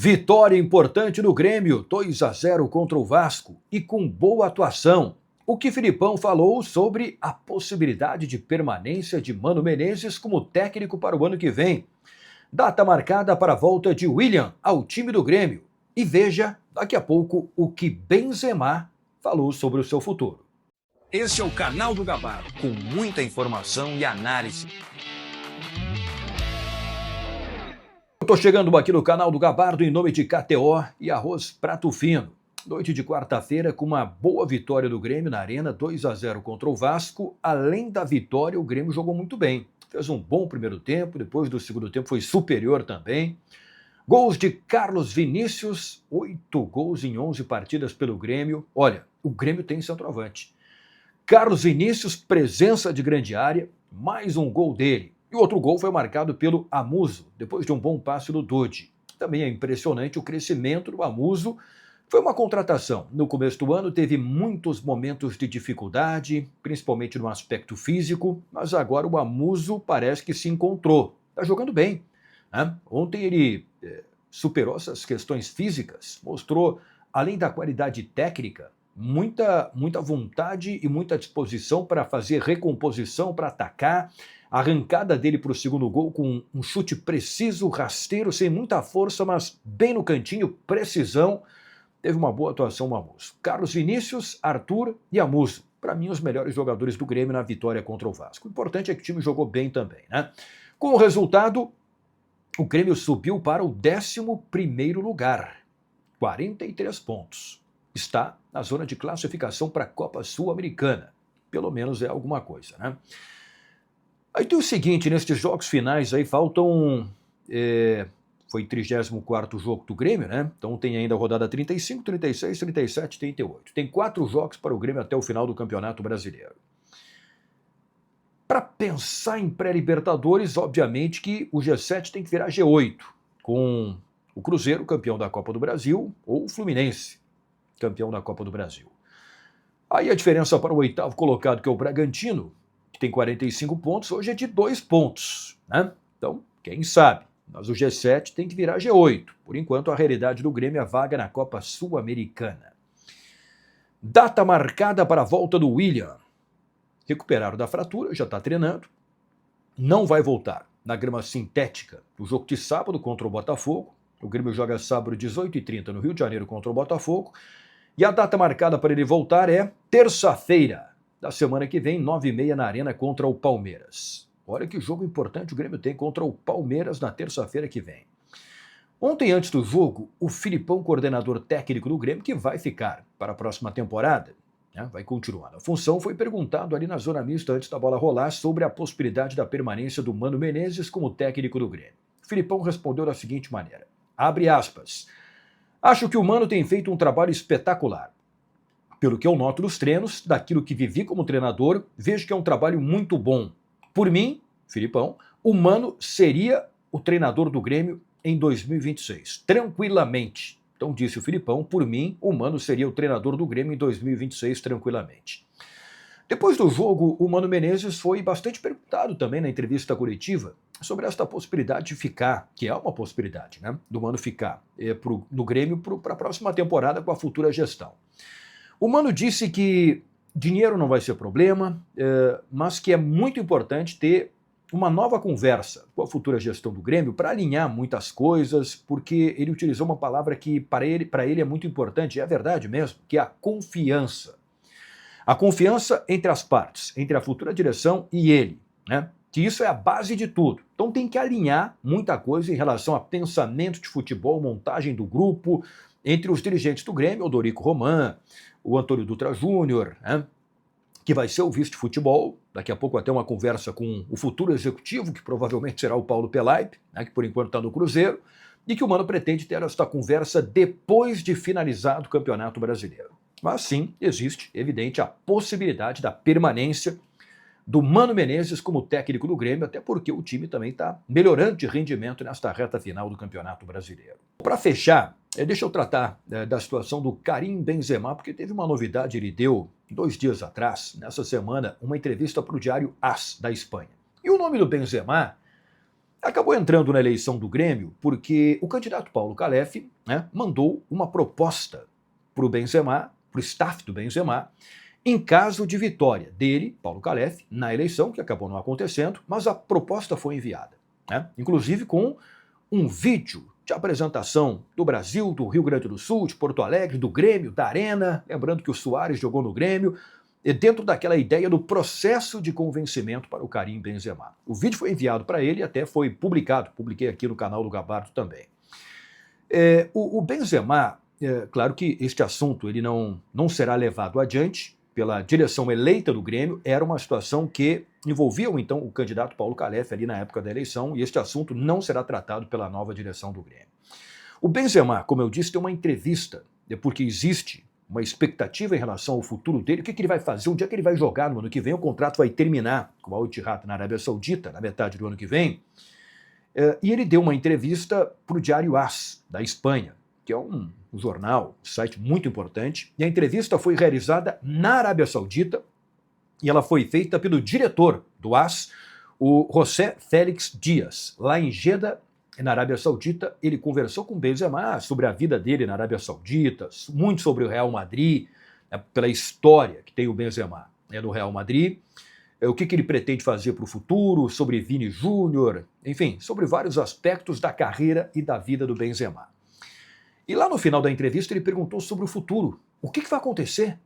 Vitória importante no Grêmio, 2-0 contra o Vasco e com boa atuação. O que Filipão falou sobre a possibilidade de permanência de Mano Menezes como técnico para o ano que vem. Data marcada para a volta de William ao time do Grêmio. E veja, daqui a pouco, o que Benzema falou sobre o seu futuro. Esse é o canal do Gabardo, com muita informação e análise. Estou chegando aqui no canal do Gabardo em nome de KTO e Arroz Prato Fino. Noite de quarta-feira com uma boa vitória do Grêmio na Arena, 2-0 contra o Vasco. Além da vitória, o Grêmio jogou muito bem. Fez um bom primeiro tempo, depois do segundo tempo foi superior também. Gols de Carlos Vinícius, 8 gols em 11 partidas pelo Grêmio. Olha, o Grêmio tem centroavante. Carlos Vinícius, presença de grande área, mais um gol dele. E o outro gol foi marcado pelo Amuso, depois de um bom passe do Dodi. Também é impressionante o crescimento do Amuso. Foi uma contratação. No começo do ano teve muitos momentos de dificuldade, principalmente no aspecto físico, mas agora o Amuso parece que se encontrou. Está jogando bem, né? Ontem ele superou essas questões físicas, mostrou, além da qualidade técnica, muita vontade e muita disposição para fazer recomposição, para atacar. A arrancada dele para o segundo gol com um chute preciso, rasteiro, sem muita força, mas bem no cantinho, precisão. Teve uma boa atuação o Amuso. Carlos Vinícius, Arthur e Amuso. Para mim, os melhores jogadores do Grêmio na vitória contra o Vasco. O importante é que o time jogou bem também, né? Com o resultado, o Grêmio subiu para o 11º lugar. 43 pontos. Está na zona de classificação para a Copa Sul-Americana. Pelo menos é alguma coisa, né? Aí tem o seguinte, nestes jogos finais aí faltam... Foi 34º jogo do Grêmio, né? Então tem ainda a rodada 35, 36, 37, 38. Tem 4 jogos para o Grêmio até o final do Campeonato Brasileiro. Para pensar em pré-Libertadores, obviamente que o G7 tem que virar G8, com o Cruzeiro, campeão da Copa do Brasil, ou o Fluminense, campeão da Copa do Brasil. Aí a diferença para o 8º colocado, que é o Bragantino, que tem 45 pontos, hoje é de 2 pontos, né? Então, quem sabe? Mas o G7 tem que virar G8. Por enquanto, a realidade do Grêmio é a vaga na Copa Sul-Americana. Data marcada para a volta do William. Recuperaram da fratura, já está treinando. Não vai voltar na grama sintética no jogo de sábado contra o Botafogo. O Grêmio joga sábado 18h30 no Rio de Janeiro contra o Botafogo. E a data marcada para ele voltar é terça-feira da semana que vem, 9h30 na Arena contra o Palmeiras. Olha que jogo importante o Grêmio tem contra o Palmeiras na terça-feira que vem. Ontem, antes do jogo, o Filipão, coordenador técnico do Grêmio, que vai ficar para a próxima temporada, né, vai continuar na função, foi perguntado ali na zona mista antes da bola rolar sobre a possibilidade da permanência do Mano Menezes como técnico do Grêmio. O Filipão respondeu da seguinte maneira, abre aspas, acho que o Mano tem feito um trabalho espetacular. Pelo que eu noto nos treinos, daquilo que vivi como treinador, vejo que é um trabalho muito bom. Por mim, Filipão, o Mano seria o treinador do Grêmio em 2026, tranquilamente. Então disse o Filipão, por mim, o Mano seria o treinador do Grêmio em 2026, tranquilamente. Depois do jogo, o Mano Menezes foi bastante perguntado também na entrevista coletiva sobre esta possibilidade de ficar, que é uma possibilidade, né, do Mano ficar no Grêmio para a próxima temporada com a futura gestão. O Mano disse que dinheiro não vai ser problema, mas que é muito importante ter uma nova conversa com a futura gestão do Grêmio para alinhar muitas coisas, porque ele utilizou uma palavra que para ele é muito importante, é a verdade mesmo, que é a confiança. A confiança entre as partes, entre a futura direção e ele, né? Que isso é a base de tudo. Então tem que alinhar muita coisa em relação a pensamento de futebol, montagem do grupo, entre os dirigentes do Grêmio, o Dorico Roman, o Antônio Dutra Júnior, né, que vai ser o vice de futebol, daqui a pouco até uma conversa com o futuro executivo, que provavelmente será o Paulo Pelaipe, né, que por enquanto está no Cruzeiro, e que o Mano pretende ter esta conversa depois de finalizado o Campeonato Brasileiro. Mas sim, existe, evidente, a possibilidade da permanência do Mano Menezes como técnico do Grêmio, até porque o time também está melhorando de rendimento nesta reta final do Campeonato Brasileiro. Para fechar, deixa eu tratar da situação do Karim Benzema, porque teve uma novidade, ele deu 2 dias atrás, nessa semana, uma entrevista para o diário AS, da Espanha. E o nome do Benzema acabou entrando na eleição do Grêmio porque o candidato Paulo Calef, né, mandou uma proposta para o Benzema, para o staff do Benzema, em caso de vitória dele, Paulo Calef, na eleição, que acabou não acontecendo, mas a proposta foi enviada, né, inclusive com um vídeo de apresentação do Brasil, do Rio Grande do Sul, de Porto Alegre, do Grêmio, da Arena, lembrando que o Suárez jogou no Grêmio, dentro daquela ideia do processo de convencimento para o Karim Benzema. O vídeo foi enviado para ele e até foi publicado, publiquei aqui no canal do Gabardo também. O Benzema, claro que este assunto ele não será levado adiante pela direção eleita do Grêmio, era uma situação que envolvia então o candidato Paulo Calef ali na época da eleição e este assunto não será tratado pela nova direção do Grêmio. O Benzema, como eu disse, tem uma entrevista, porque existe uma expectativa em relação ao futuro dele, o que ele vai fazer, onde é que ele vai jogar no ano que vem, o contrato vai terminar com o Al Ittihad na Arábia Saudita, na metade do ano que vem, e ele deu uma entrevista para o Diário AS, da Espanha, que é um jornal, um site muito importante, e a entrevista foi realizada na Arábia Saudita, e ela foi feita pelo diretor do AS, o José Félix Dias, lá em Jeddah, na Arábia Saudita. Ele conversou com o Benzema sobre a vida dele na Arábia Saudita, muito sobre o Real Madrid, né, pela história que tem o Benzema no Real Madrid, o que ele pretende fazer para o futuro, sobre Vini Júnior, enfim, sobre vários aspectos da carreira e da vida do Benzema. E lá no final da entrevista ele perguntou sobre o futuro. O que vai acontecer?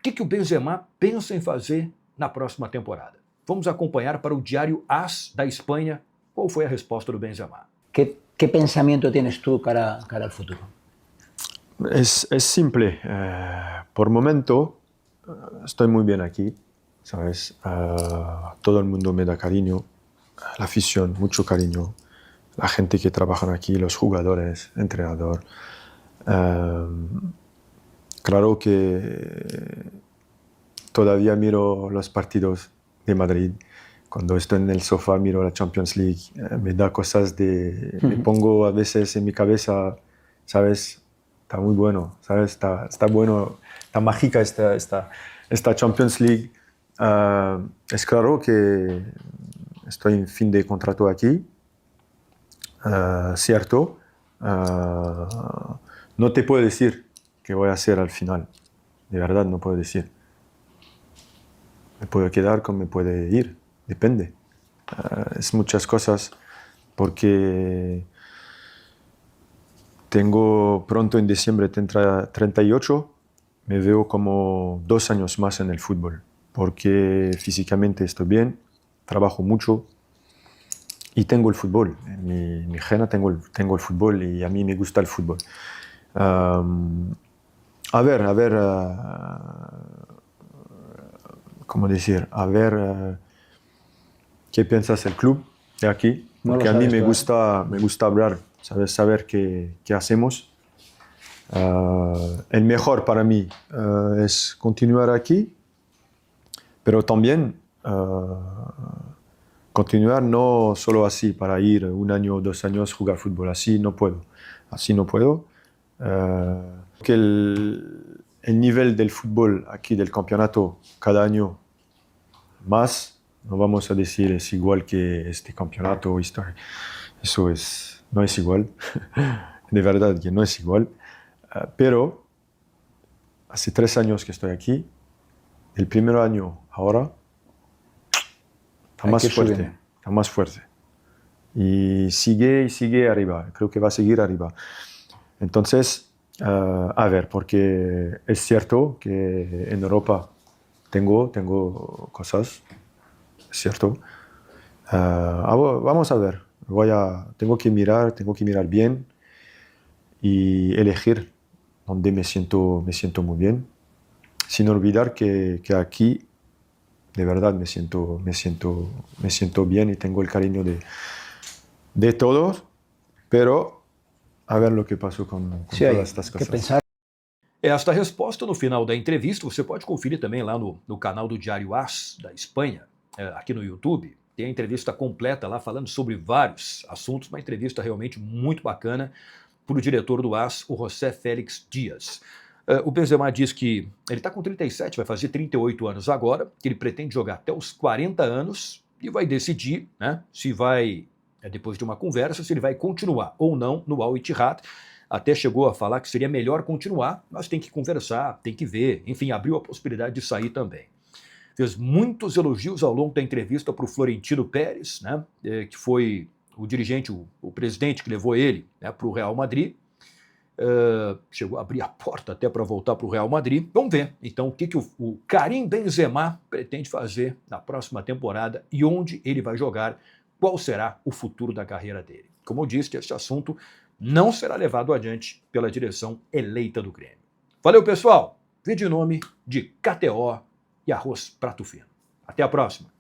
O que o Benzema pensa em fazer na próxima temporada? Vamos acompanhar para o Diário AS da Espanha qual foi a resposta do Benzema. ¿Qué pensamiento tienes tú cara al futuro? Es simple. Por momento estoy muy bien aquí, ¿sabes? Todo el mundo me da cariño, la afición, mucho cariño, la gente que trabaja aquí, los jugadores, entrenador. Claro que todavía miro los partidos de Madrid. Cuando estoy en el sofá miro la Champions League, me da cosas me pongo a veces en mi cabeza, ¿sabes? Está muy bueno, ¿sabes? Está bueno, está mágica esta Champions League. Es claro que estoy en fin de contrato aquí, cierto. No te puedo decir qué voy a hacer al final, de verdad no puedo decir. Me puedo quedar como me puede ir. Depende. Es muchas cosas porque tengo pronto en diciembre 38, me veo como 2 años más en el fútbol porque físicamente estoy bien, trabajo mucho y tengo el fútbol. En mi gena tengo el fútbol y a mí me gusta el fútbol. A ver, ¿cómo decir? A ver qué piensas el club de aquí, porque a mí me gusta hablar, saber qué hacemos. El mejor para mí es continuar aquí, pero también continuar no solo así para ir 1 año o 2 años jugar fútbol, así no puedo. Que el nivel del fútbol aquí del campeonato cada año más, no vamos a decir es igual que este campeonato, eso no es igual, de verdad que no es igual, pero hace 3 años que estoy aquí, el primer año ahora está más fuerte y sigue arriba, creo que va a seguir arriba. Entonces, a ver, porque es cierto que en Europa tengo cosas, es cierto. Vamos a ver, tengo que mirar bien y elegir donde me siento muy bien, sin olvidar que aquí de verdad me siento bien y tengo el cariño de todos, pero a ver lo que pasó con todas estas cosas. Esta resposta no final da entrevista você pode conferir também lá no canal do Diário AS da Espanha, aqui no YouTube. Tem a entrevista completa lá falando sobre vários assuntos, uma entrevista realmente muito bacana para o diretor do AS, o José Félix Dias. O Benzema diz que ele está com 37, vai fazer 38 anos agora, que ele pretende jogar até os 40 anos e vai decidir, né, se vai depois de uma conversa, se ele vai continuar ou não no Al Ittihad. Até chegou a falar que seria melhor continuar, mas tem que conversar, tem que ver. Enfim, abriu a possibilidade de sair também. Fez muitos elogios ao longo da entrevista para o Florentino Pérez, né, que foi o dirigente, o presidente que levou ele, né, para o Real Madrid. Chegou a abrir a porta até para voltar para o Real Madrid. Vamos ver, então, o que o Karim Benzema pretende fazer na próxima temporada e onde ele vai jogar, qual será o futuro da carreira dele. Como eu disse, esse assunto não será levado adiante pela direção eleita do Grêmio. Valeu, pessoal! Vídeo em nome de KTO e Arroz Prato Fino. Até a próxima!